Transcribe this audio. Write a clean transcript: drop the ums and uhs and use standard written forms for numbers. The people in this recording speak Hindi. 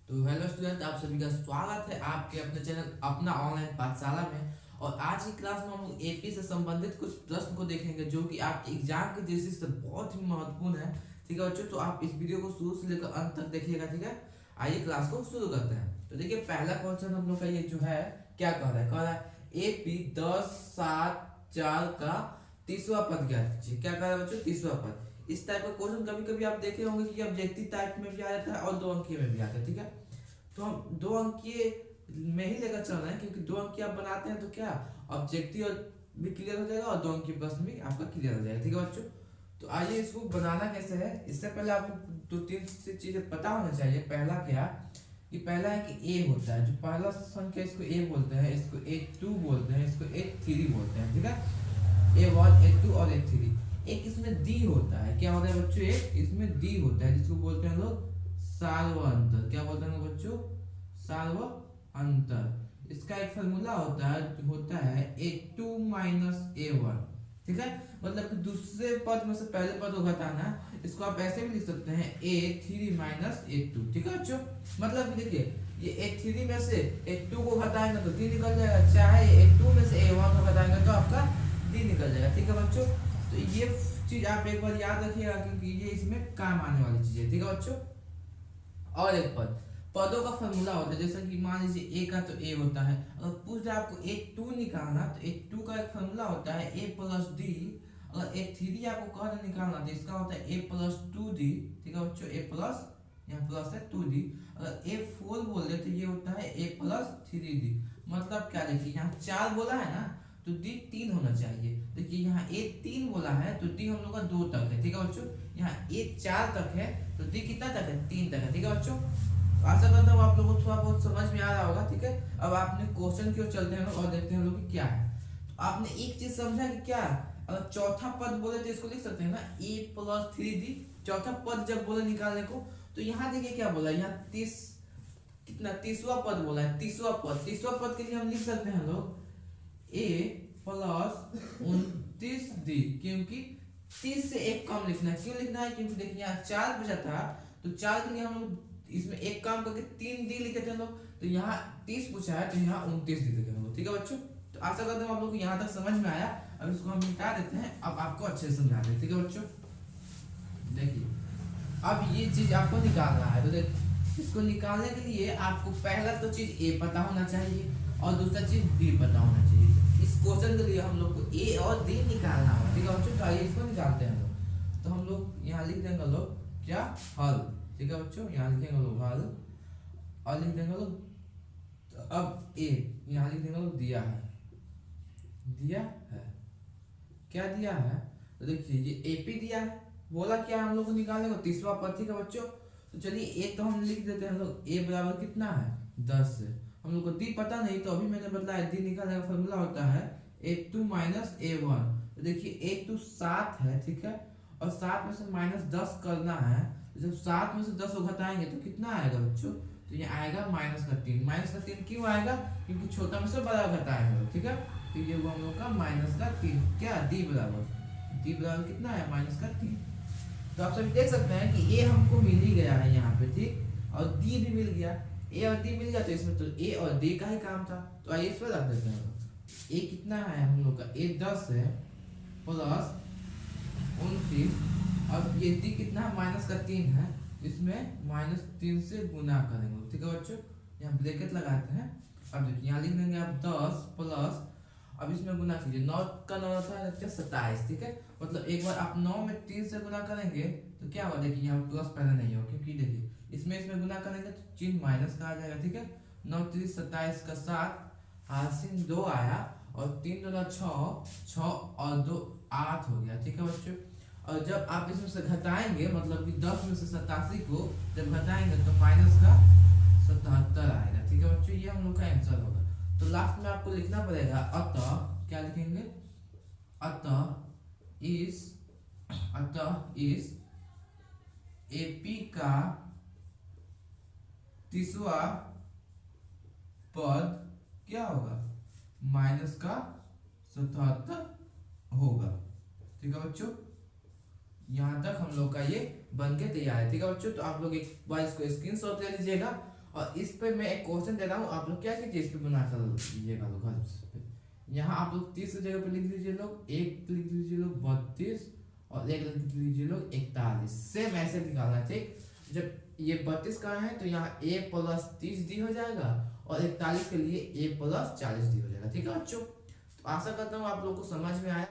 तो हेलो स्टूडेंट, आप सभी का स्वागत है आपके अपने चैनल अपना ऑनलाइन पाठशाला में। और आज की क्लास में हम लोग एपी से संबंधित कुछ प्रश्न को देखेंगे जो कि आपके एग्जाम की दृष्टि से बहुत ही महत्वपूर्ण है। ठीक है बच्चों, तो आप इस वीडियो को शुरू से लेकर अंत तक देखिएगा। ठीक है, आइए क्लास को शुरू करते हैं। तो देखिए, पहला क्वेश्चन हम लोग का ये जो है क्या कह रहा है एपी 10, 7, 4 का तीसरा पद ज्ञात कीजिए। क्या कह रहा है बच्चों? तीसरा पद। इस टाइप का क्वेश्चन कभी कभी आप देखे होंगे कि ऑब्जेक्टिव टाइप में भी आ जाता है और दो अंकीय में भी आता है। ठीक है, तो हम दो अंकीय में ही लेकर चल रहे हैं क्योंकि दो अंकीय आप बनाते हैं तो क्या ऑब्जेक्टिव भी क्लियर हो जाएगा और दो अंकीय प्रश्न भी आपका क्लियर हो जाएगा। ठीक है बच्चों, तो आइए इसको बनाना कैसे है। इससे पहले आपको दो तीन से चीजें पता होना चाहिए। पहला क्या कि पहला है कि ए होता है, जो पहला संख्या इसको ए बोलते हैं, इसको A2 बोलते हैं, इसको A3 बोलते हैं। ठीक है, A1 A2 और A3। एक इसमें डी होता है। क्या होता है बच्चों? एक इसमें डी होता है जिसको बोलते हैं लोग सार्व अंतर। क्या बोलते हैं बच्चों? सार्व अंतर। इसका एक फॉर्मूला होता है A2 माइनस A1। ठीक है, मतलब कि दूसरे पद में से पहले पद को घटाना है। इसको आप ऐसे भी लिख सकते हैं A3 माइनस A2। ठीक है बच्चों, मतलब कि देखिए ये A3 में से A2 को घटाएंगे तो D निकल जाएगा, चाहे A2 में से A1 को घटाएंगे तो आपका D निकल जाएगा। ठीक है बच्चों, तो ये चीज आप एक बार याद रखिएगा क्योंकि ये इसमें काम आने वाली चीज है। ठीक है बच्चों, और एक पदों का फॉर्मूला होता है। जैसे कि मान लीजिए ए का तो ए होता है, अगर पूछ रहे आपको A2 निकालना तो A2 का एक फॉर्मूला होता है A प्लस डी। अगर A3 आपको कह रहे निकालना तो इसका होता है A प्लस 2D। ठीक है बच्चों, A प्लस, यहाँ प्लस है 2D। अगर A4 बोल दे तो ये होता है A प्लस 3D। मतलब क्या, देखिए यहाँ 4 बोला है ना तो D 3 होना चाहिए। देखिए यहाँ A 3 बोला है तो D हम लोग का 2 तक है। ठीक है बच्चों, यहाँ A 4 तक है तो D कितना तक है? 3 तक है। ठीक है बच्चों, आशा करता हूँ आप लोगों को थोड़ा बहुत समझ में आ रहा होगा। ठीक है, अब आपने क्वेश्चन की ओर चलते हैं लोग और देखते हैं लोग कि क्या है। तो आपने एक चीज समझा कि क्या, अगर चौथा पद बोले तो इसको लिख सकते हैं ना A प्लस 3D। चौथा पद जब बोले निकालने को तो यहाँ देखिए क्या बोला, यहाँ 30 कितना तीसरा पद बोला है। तीसरा पद के लिए हम लिख सकते हैं लोग A प्लस 29D, क्योंकि 30 से एक कम लिखना है। क्यों लिखना है? क्योंकि देखिए यहाँ 4 बचा था तो 4 के लिए हम लोग इसमें एक काम करके 3D लिखे थे लोग, तो यहाँ 30 पूछा है तो यहाँ 29 लिखे थे लोग। ठीक है बच्चों, तो आशा करता हूँ आप लोग को यहाँ तक समझ में आया। अब इसको हम मिटा देते हैं, अब आपको अच्छे से समझा देते हैं। ठीक है बच्चों, देखिए अब ये चीज आपको निकालना है तो देखिए इसको निकालने के लिए आपको पहला तो चीज ए पता होना चाहिए और दूसरा चीज बी पता होना चाहिए। इस क्वेश्चन के लिए हम लोग को ए और डी निकालना होगा। ठीक है बच्चों, तो आइए इसको निकालते हैं लोग। तो हम लोग यहाँ लिख देंगे लोग क्या, हल। ठीक है बच्चों, यहाँ लिखेंगे लोग हल और लिख देंगे लोग, तो अब ए यहाँ लिख देंगे लोग दिया है। क्या दिया है? तो देखिए ये एपी दिया है, बोला क्या हम लोग को निकालने को तीसरा पद। ठीक है बच्चों, तो चलिए ए तो हम लिख देते हैं लोग, ए बराबर कितना है 10 है। हम लोग को डी पता नहीं तो अभी मैंने बताया डी निकालने का फॉर्मूला होता है A2 माइनस A1। तो देखिए A2 7 है। ठीक है, और 7 में से माइनस 10 करना है। तो जब 7 में से 10 को घटाएंगे तो कितना आएगा बच्चों? तो ये आएगा -3। -3 क्यों आएगा? क्योंकि छोटा में से बड़ा घटाएंगे। ठीक है, तो ये वो हम लोग का -3। क्या डी बराबर कितना है? -3। तो आप सभी देख सकते हैं कि ए हमको मिल ही गया है यहाँ पे। ठीक, और डी भी मिल गया। ए और डी मिल गया तो इसमें तो ए और डी का ही काम था। तो आइए इस पर रख देते हैं। ए कितना है हम लोग का? ए 10 है प्लस 29। अब ये डी कितना है? -3 है, इसमें -3 से गुना करेंगे। ठीक है बच्चों, यहाँ ब्रैकेट लगाते हैं। अब देखिए यहाँ लिख देंगे आप 10 प्लस, अब इसमें गुना कीजिए, 9 का 9 था 27। ठीक है, मतलब एक बार आप 9 में 3 से गुना करेंगे तो क्या होगा? देखिए यहाँ प्लस पहले नहीं हो क्योंकि देखिए इसमें गुना करेंगे तो चिन्ह माइनस का आ जाएगा। ठीक है, 9 3 27 का 7, हासिल 2 आया और 3 2 6 और 2 8 हो गया। ठीक है बच्चों, और जब आप इसमें से घटाएंगे मतलब कि 10 में से 87 को जब घटाएंगे तो माइनस का 77 आएगा। ठीक है बच्चों, ये हम लोग का आंसर होगा। तो लास्ट में आपको लिखना पड़ेगा अतः, क्या लिखेंगे? अतः इस एपी का तीसरा पद क्या होगा? -77 होगा। ठीक है बच्चों, यहां तक हम लोग का ये बन के तैयार है। ठीक है बच्चों, तो आप लोग एक बार इसको स्क्रीनशॉट ले लीजिएगा और इस पे मैं एक क्वेश्चन दे रहा हूँ, आप लोग क्या कीजिए, इस पे बना कर लीजिएगा लोग घर पे। यहाँ आप लोग 30 की जगह पे लिख लीजिए लोग, एक लिख लीजिए लोग 32 और एक लिख लीजिए लोग 41। सेम ऐसे निकालना, ठीक। जब ये 32 का है तो यहाँ a प्लस 30 डी हो जाएगा और 41 के लिए a प्लस 40 डी हो जाएगा, ठीक है बच्चों। तो आशा करता हूँ आप लोग को समझ में आया।